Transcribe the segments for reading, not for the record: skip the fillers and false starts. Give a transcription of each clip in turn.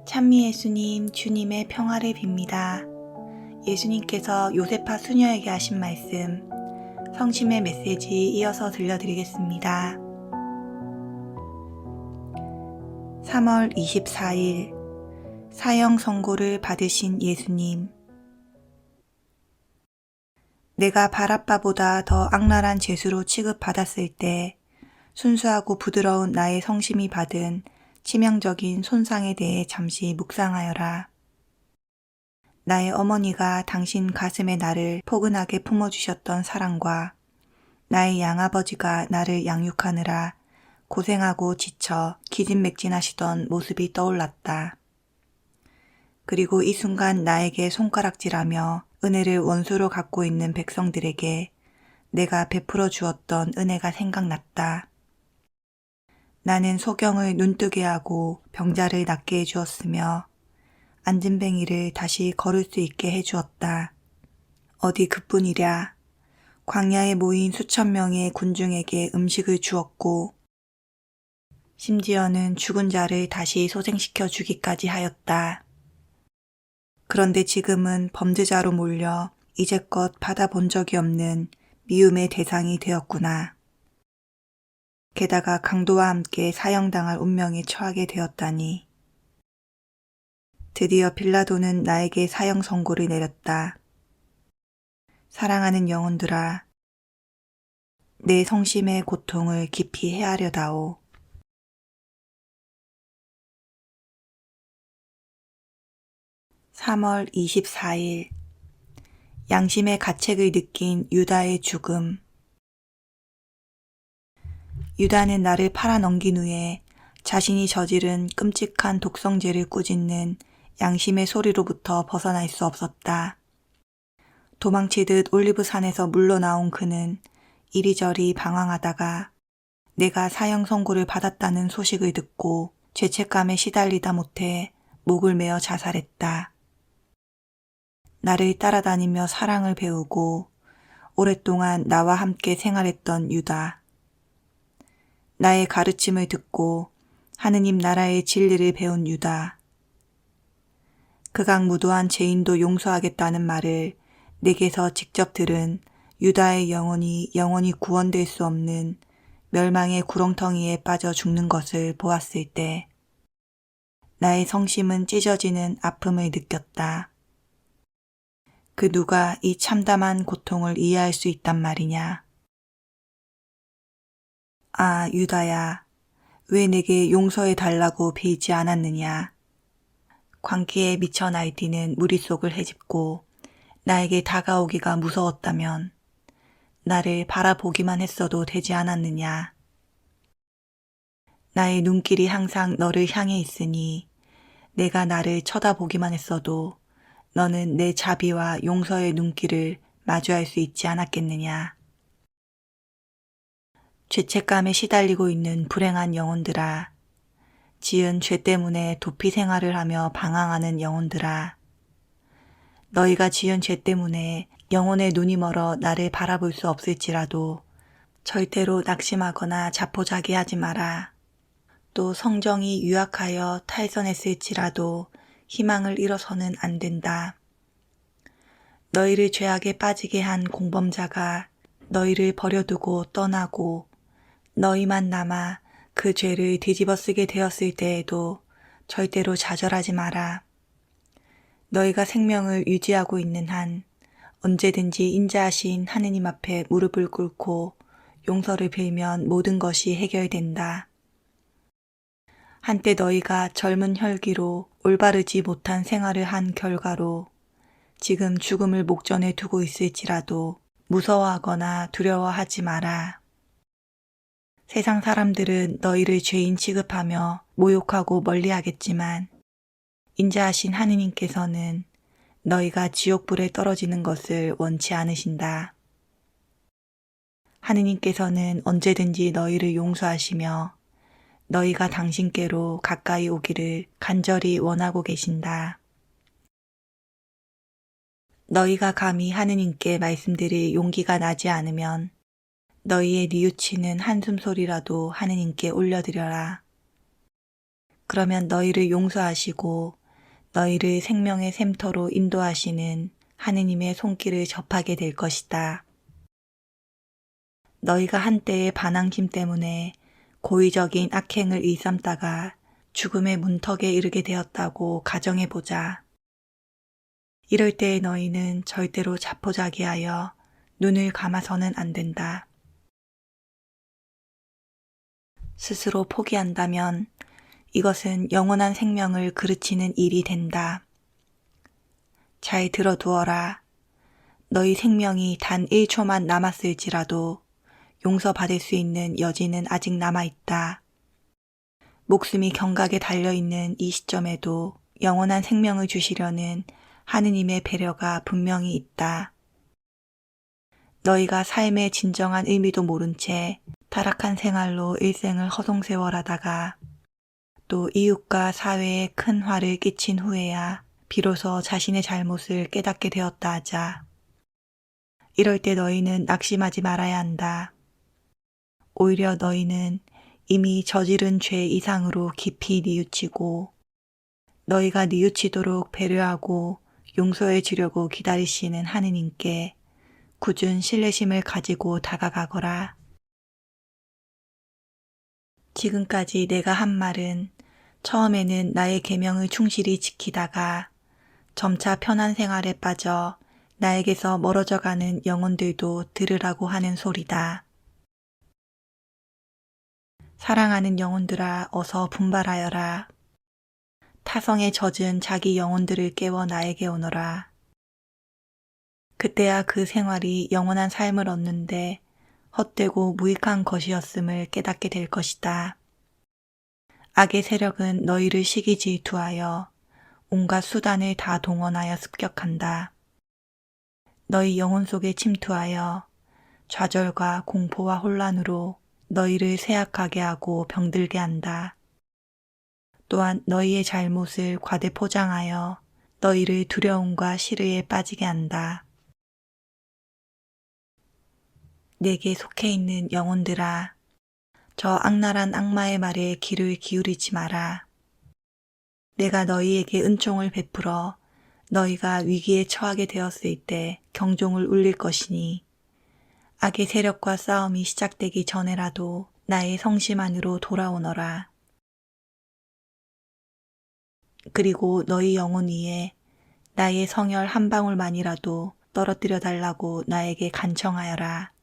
찬미 예수님, 주님의 평화를 빕니다. 예수님께서 요세파 수녀에게 하신 말씀, 성심의 메시지 이어서 들려드리겠습니다. 3월 24일, 사형 선고를 받으신 예수님. 내가 바라빠보다 더 악랄한 죄수로 취급받았을 때 순수하고 부드러운 나의 성심이 받은 치명적인 손상에 대해 잠시 묵상하여라. 나의 어머니가 당신 가슴에 나를 포근하게 품어주셨던 사랑과 나의 양아버지가 나를 양육하느라 고생하고 지쳐 기진맥진하시던 모습이 떠올랐다. 그리고 이 순간 나에게 손가락질하며 은혜를 원수로 갖고 있는 백성들에게 내가 베풀어 주었던 은혜가 생각났다. 나는 소경을 눈뜨게 하고 병자를 낫게 해주었으며 안진뱅이를 다시 걸을 수 있게 해주었다. 어디 그뿐이랴. 광야에 모인 수천 명의 군중에게 음식을 주었고 심지어는 죽은 자를 다시 소생시켜 주기까지 하였다. 그런데 지금은 범죄자로 몰려 이제껏 받아본 적이 없는 미움의 대상이 되었구나. 게다가 강도와 함께 사형당할 운명에 처하게 되었다니. 드디어 빌라도는 나에게 사형 선고를 내렸다. 사랑하는 영혼들아, 내 성심의 고통을 깊이 헤아려다오. (3월 24일) 양심의 가책을 느낀 유다의 죽음. 유다는 나를 팔아넘긴 후에 자신이 저지른 끔찍한 독성죄를 꾸짖는 양심의 소리로부터 벗어날 수 없었다. 도망치듯 올리브산에서 물러나온 그는 이리저리 방황하다가 내가 사형 선고를 받았다는 소식을 듣고 죄책감에 시달리다 못해 목을 메어 자살했다. 나를 따라다니며 사랑을 배우고 오랫동안 나와 함께 생활했던 유다. 나의 가르침을 듣고 하느님 나라의 진리를 배운 유다. 극악무도한 죄인도 용서하겠다는 말을 내게서 직접 들은 유다의 영혼이 영원히 구원될 수 없는 멸망의 구렁텅이에 빠져 죽는 것을 보았을 때 나의 성심은 찢어지는 아픔을 느꼈다. 그 누가 이 참담한 고통을 이해할 수 있단 말이냐. 아, 유다야, 왜 내게 용서해 달라고 빌지 않았느냐. 광기에 미쳐 날뛰는 무리 속을 헤집고 나에게 다가오기가 무서웠다면 나를 바라보기만 했어도 되지 않았느냐. 나의 눈길이 항상 너를 향해 있으니 내가 나를 쳐다보기만 했어도 너는 내 자비와 용서의 눈길을 마주할 수 있지 않았겠느냐. 죄책감에 시달리고 있는 불행한 영혼들아, 지은 죄 때문에 도피 생활을 하며 방황하는 영혼들아, 너희가 지은 죄 때문에 영혼의 눈이 멀어 나를 바라볼 수 없을지라도 절대로 낙심하거나 자포자기하지 마라. 또 성정이 유약하여 탈선했을지라도 희망을 잃어서는 안 된다. 너희를 죄악에 빠지게 한 공범자가 너희를 버려두고 떠나고 너희만 남아 그 죄를 뒤집어 쓰게 되었을 때에도 절대로 좌절하지 마라. 너희가 생명을 유지하고 있는 한 언제든지 인자하신 하느님 앞에 무릎을 꿇고 용서를 빌면 모든 것이 해결된다. 한때 너희가 젊은 혈기로 올바르지 못한 생활을 한 결과로 지금 죽음을 목전에 두고 있을지라도 무서워하거나 두려워하지 마라. 세상 사람들은 너희를 죄인 취급하며 모욕하고 멀리하겠지만 인자하신 하느님께서는 너희가 지옥불에 떨어지는 것을 원치 않으신다. 하느님께서는 언제든지 너희를 용서하시며 너희가 당신께로 가까이 오기를 간절히 원하고 계신다. 너희가 감히 하느님께 말씀드릴 용기가 나지 않으면 너희의 뉘우치는 한숨소리라도 하느님께 올려드려라. 그러면 너희를 용서하시고 너희를 생명의 샘터로 인도하시는 하느님의 손길을 접하게 될 것이다. 너희가 한때의 반항심 때문에 고의적인 악행을 일삼다가 죽음의 문턱에 이르게 되었다고 가정해보자. 이럴 때에 너희는 절대로 자포자기하여 눈을 감아서는 안 된다. 스스로 포기한다면 이것은 영원한 생명을 그르치는 일이 된다. 잘 들어두어라. 너희 생명이 단 1초만 남았을지라도 용서받을 수 있는 여지는 아직 남아있다. 목숨이 경각에 달려있는 이 시점에도 영원한 생명을 주시려는 하느님의 배려가 분명히 있다. 너희가 삶의 진정한 의미도 모른 채 타락한 생활로 일생을 허송세월하다가 또 이웃과 사회에 큰 화를 끼친 후에야 비로소 자신의 잘못을 깨닫게 되었다 하자. 이럴 때 너희는 낙심하지 말아야 한다. 오히려 너희는 이미 저지른 죄 이상으로 깊이 뉘우치고 너희가 뉘우치도록 배려하고 용서해 주려고 기다리시는 하느님께 굳은 신뢰심을 가지고 다가가거라. 지금까지 내가 한 말은 처음에는 나의 계명을 충실히 지키다가 점차 편한 생활에 빠져 나에게서 멀어져 가는 영혼들도 들으라고 하는 소리다. 사랑하는 영혼들아, 어서 분발하여라. 타성에 젖은 자기 영혼들을 깨워 나에게 오너라. 그때야 그 생활이 영원한 삶을 얻는데 헛되고 무익한 것이었음을 깨닫게 될 것이다. 악의 세력은 너희를 시기 질투하여 온갖 수단을 다 동원하여 습격한다. 너희 영혼 속에 침투하여 좌절과 공포와 혼란으로 너희를 쇠약하게 하고 병들게 한다. 또한 너희의 잘못을 과대 포장하여 너희를 두려움과 시르에 빠지게 한다. 내게 속해 있는 영혼들아, 저 악랄한 악마의 말에 귀를 기울이지 마라. 내가 너희에게 은총을 베풀어 너희가 위기에 처하게 되었을 때 경종을 울릴 것이니 악의 세력과 싸움이 시작되기 전에라도 나의 성심 안으로 돌아오너라. 그리고 너희 영혼 위에 나의 성혈 한 방울만이라도 떨어뜨려 달라고 나에게 간청하여라.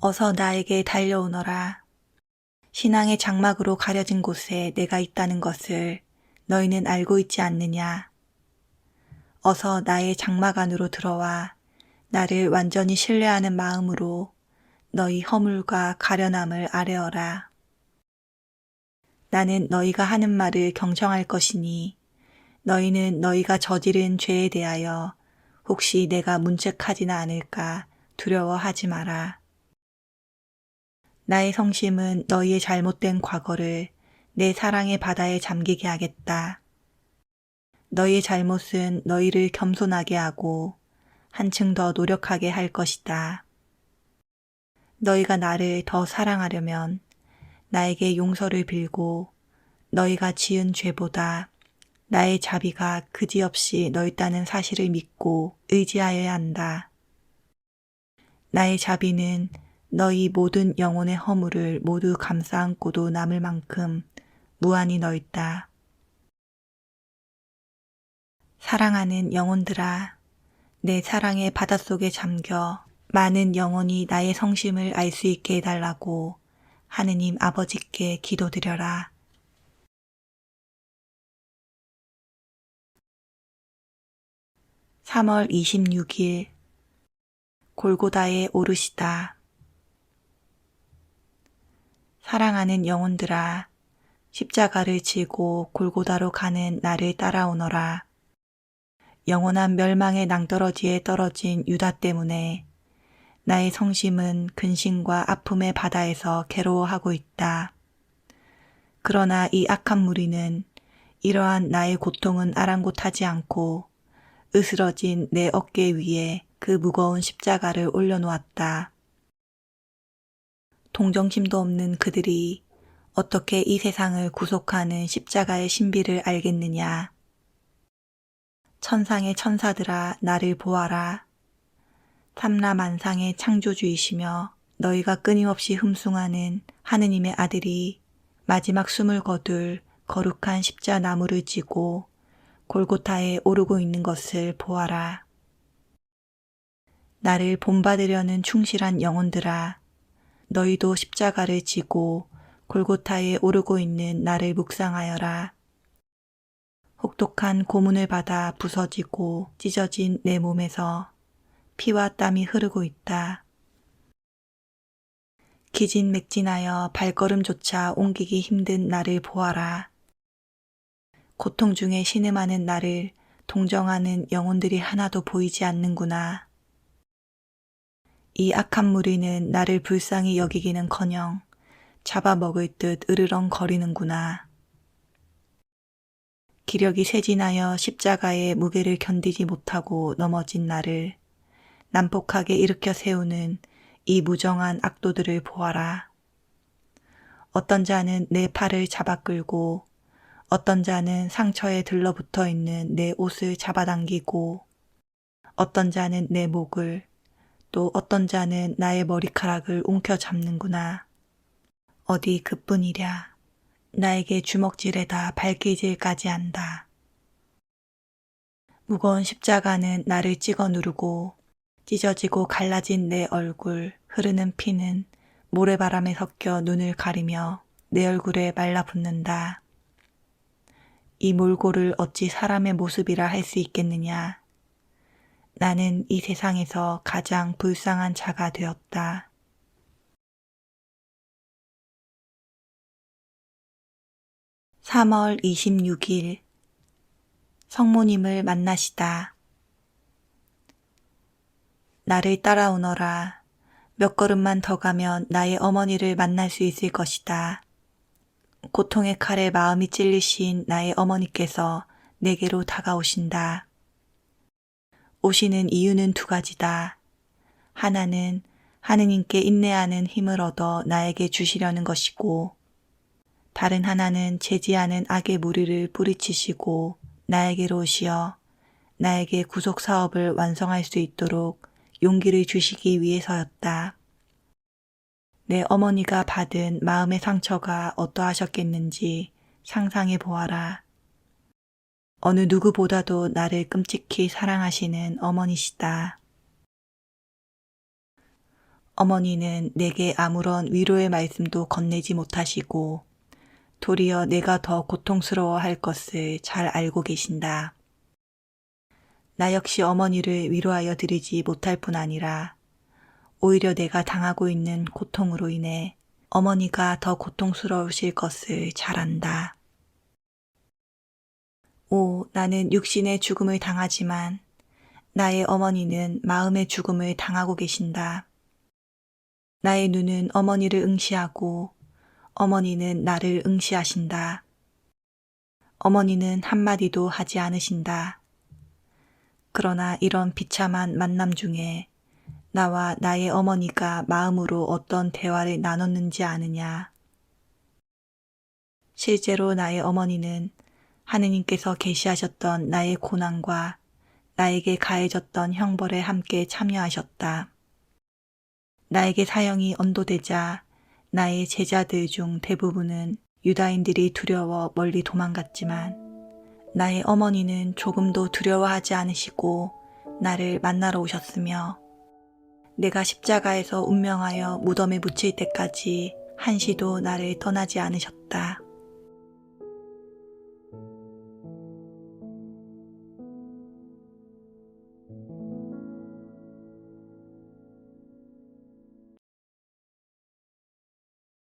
어서 나에게 달려오너라. 신앙의 장막으로 가려진 곳에 내가 있다는 것을 너희는 알고 있지 않느냐. 어서 나의 장막 안으로 들어와 나를 완전히 신뢰하는 마음으로 너희 허물과 가련함을 아뢰어라. 나는 너희가 하는 말을 경청할 것이니 너희는 너희가 저지른 죄에 대하여 혹시 내가 문책하지는 않을까 두려워하지 마라. 나의 성심은 너희의 잘못된 과거를 내 사랑의 바다에 잠기게 하겠다. 너희의 잘못은 너희를 겸손하게 하고 한층 더 노력하게 할 것이다. 너희가 나를 더 사랑하려면 나에게 용서를 빌고 너희가 지은 죄보다 나의 자비가 그지없이 넓다는 사실을 믿고 의지하여야 한다. 나의 자비는 너희 모든 영혼의 허물을 모두 감싸 안고도 남을 만큼 무한히 넓다. 사랑하는 영혼들아, 내 사랑의 바닷속에 잠겨 많은 영혼이 나의 성심을 알 수 있게 해달라고 하느님 아버지께 기도드려라. (3월 26일) 골고다에 오르시다. 사랑하는 영혼들아, 십자가를 지고 골고다로 가는 나를 따라오너라. 영원한 멸망의 낭떠러지에 떨어진 유다 때문에 나의 성심은 근심과 아픔의 바다에서 괴로워하고 있다. 그러나 이 악한 무리는 이러한 나의 고통은 아랑곳하지 않고 으스러진 내 어깨 위에 그 무거운 십자가를 올려놓았다. 동정심도 없는 그들이 어떻게 이 세상을 구속하는 십자가의 신비를 알겠느냐? 천상의 천사들아 나를 보아라. 삼라만상의 창조주이시며 너희가 끊임없이 흠숭하는 하느님의 아들이 마지막 숨을 거둘 거룩한 십자나무를 지고 골고타에 오르고 있는 것을 보아라. 나를 본받으려는 충실한 영혼들아, 너희도 십자가를 지고 골고타에 오르고 있는 나를 묵상하여라. 혹독한 고문을 받아 부서지고 찢어진 내 몸에서 피와 땀이 흐르고 있다. 기진맥진하여 발걸음조차 옮기기 힘든 나를 보아라. 고통 중에 신음하는 나를 동정하는 영혼들이 하나도 보이지 않는구나. 이 악한 무리는 나를 불쌍히 여기기는커녕 잡아먹을 듯 으르렁거리는구나. 기력이 쇠진하여 십자가의 무게를 견디지 못하고 넘어진 나를 난폭하게 일으켜 세우는 이 무정한 악도들을 보아라. 어떤 자는 내 팔을 잡아 끌고 어떤 자는 상처에 들러붙어 있는 내 옷을 잡아당기고 어떤 자는 내 목을 또 어떤 자는 나의 머리카락을 움켜잡는구나. 어디 그뿐이랴. 나에게 주먹질에다 발기질까지 한다. 무거운 십자가는 나를 찍어 누르고 찢어지고 갈라진 내 얼굴, 흐르는 피는 모래바람에 섞여 눈을 가리며 내 얼굴에 말라붙는다. 이 몰골을 어찌 사람의 모습이라 할 수 있겠느냐. 나는 이 세상에서 가장 불쌍한 자가 되었다. (3월 26일) 성모님을 만나시다. 나를 따라오너라. 몇 걸음만 더 가면 나의 어머니를 만날 수 있을 것이다. 고통의 칼에 마음이 찔리신 나의 어머니께서 내게로 다가오신다. 오시는 이유는 두 가지다. 하나는 하느님께 인내하는 힘을 얻어 나에게 주시려는 것이고, 다른 하나는 제지하는 악의 무리를 뿌리치시고 나에게로 오시어 나에게 구속 사업을 완성할 수 있도록 용기를 주시기 위해서였다. 내 어머니가 받은 마음의 상처가 어떠하셨겠는지 상상해 보아라. 어느 누구보다도 나를 끔찍히 사랑하시는 어머니시다. 어머니는 내게 아무런 위로의 말씀도 건네지 못하시고 도리어 내가 더 고통스러워할 것을 잘 알고 계신다. 나 역시 어머니를 위로하여 드리지 못할 뿐 아니라 오히려 내가 당하고 있는 고통으로 인해 어머니가 더 고통스러우실 것을 잘 안다. 오, 나는 육신의 죽음을 당하지만 나의 어머니는 마음의 죽음을 당하고 계신다. 나의 눈은 어머니를 응시하고 어머니는 나를 응시하신다. 어머니는 한마디도 하지 않으신다. 그러나 이런 비참한 만남 중에 나와 나의 어머니가 마음으로 어떤 대화를 나눴는지 아느냐. 실제로 나의 어머니는 하느님께서 계시하셨던 나의 고난과 나에게 가해졌던 형벌에 함께 참여하셨다. 나에게 사형이 언도되자 나의 제자들 중 대부분은 유다인들이 두려워 멀리 도망갔지만 나의 어머니는 조금도 두려워하지 않으시고 나를 만나러 오셨으며 내가 십자가에서 운명하여 무덤에 묻힐 때까지 한시도 나를 떠나지 않으셨다.